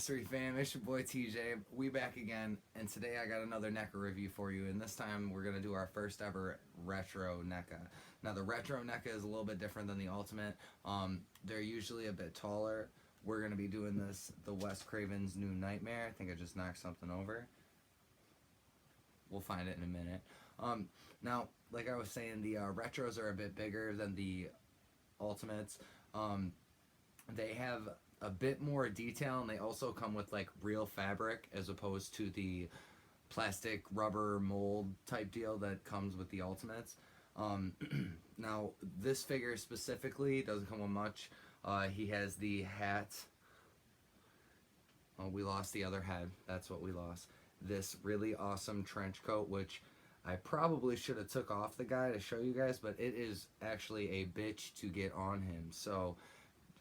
Mystery fam, it's your boy TJ. We back again, and today I got another NECA review for you, and this time we're going to do our first ever Retro NECA. Now the Retro NECA is a little bit different than the Ultimate. They're usually a bit taller. We're going to be doing this, the Wes Craven's New Nightmare. I think I just knocked something over. We'll find it in a minute. Now, like I was saying, the Retros are a bit bigger than the Ultimates. They have a bit more detail, and they also come with like real fabric as opposed to the plastic rubber mold type deal that comes with the Ultimates. Now this figure specifically doesn't come with much. He has the hat. Oh, we lost the other head. That's what we lost. This really awesome trench coat, which I probably should have took off the guy to show you guys, but it is actually a bitch to get on him. So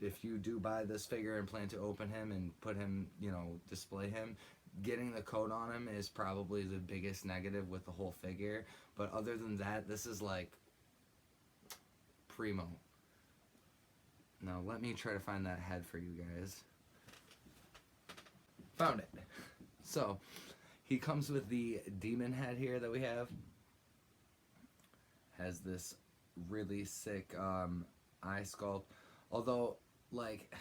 if you do buy this figure and plan to open him and put him, you know, display him, getting the coat on him is probably the biggest negative with the whole figure. But other than that, this is like primo. Now let me try to find that head for you guys. Found it. So he comes with the demon head here that we have. Has this really sick eye sculpt. Although, like,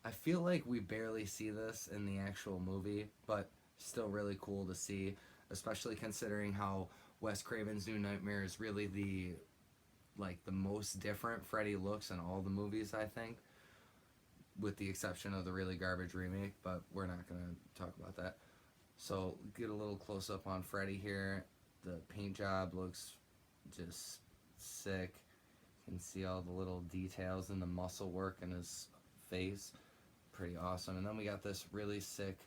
I feel like we barely see this in the actual movie, but still really cool to see, especially considering how Wes Craven's New Nightmare is really the most different Freddy looks in all the movies, I think, with the exception of the really garbage remake, but we're not going to talk about that. So, get a little close-up on Freddy here. The paint job looks just sick. You can see all the little details and the muscle work in his face. Pretty awesome. And then we got this really sick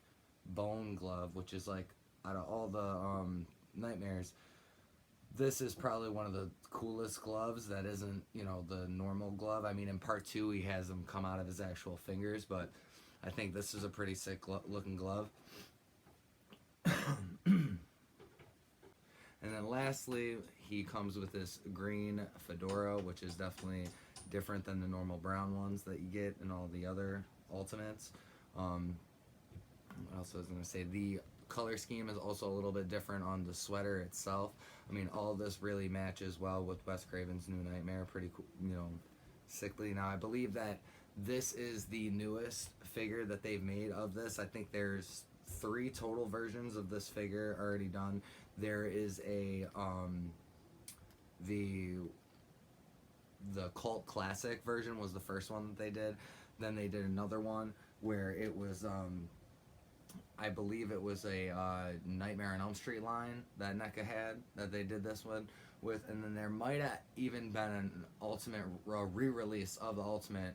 bone glove, which is like, out of all the nightmares, this is probably one of the coolest gloves that isn't, you know, the normal glove. I mean, in part 2 he has them come out of his actual fingers, but I think this is a pretty sick looking glove. And then lastly, he comes with this green fedora, which is definitely different than the normal brown ones that you get in all the other Ultimates. What else was I going to say? The color scheme is also a little bit different on the sweater itself. I mean, all of this really matches well with Wes Craven's New Nightmare. Pretty cool, you know, sickly. Now, I believe that this is the newest figure that they've made of this. I think there's 3 total versions of this figure already done. There is a the Cult Classic version was the first one that they did. Then they did another one where it was I believe it was a Nightmare on Elm Street line that NECA had that they did this one with, and then there might have even been an Ultimate re-release of the Ultimate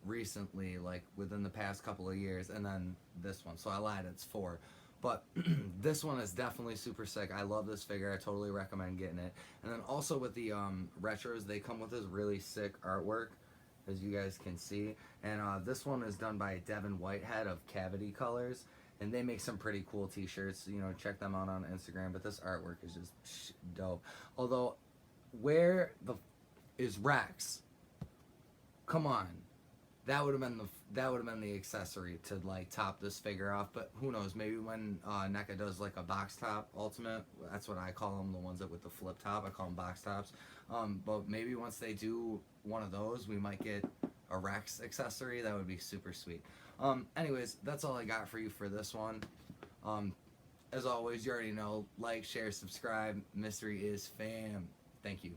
recently, like within the past couple of years, and then this one. So I lied, it's 4. But this one is definitely super sick. I love this figure. I totally recommend getting it. And then also with the retros, they come with this really sick artwork, as you guys can see. And this one is done by Devin Whitehead of Cavity Colors, and they make some pretty cool t-shirts. You know, check them out on Instagram. But this artwork is just dope. Although, where is Rex? Come on. That would have been the accessory to like top this figure off, but who knows? Maybe when NECA does like a box top Ultimate, that's what I call them, the ones that with the flip top. I call them box tops. But maybe once they do one of those, we might get a Rex accessory. That would be super sweet. Anyways, that's all I got for you for this one. As always, you already know, like, share, subscribe. Mystery is fam. Thank you.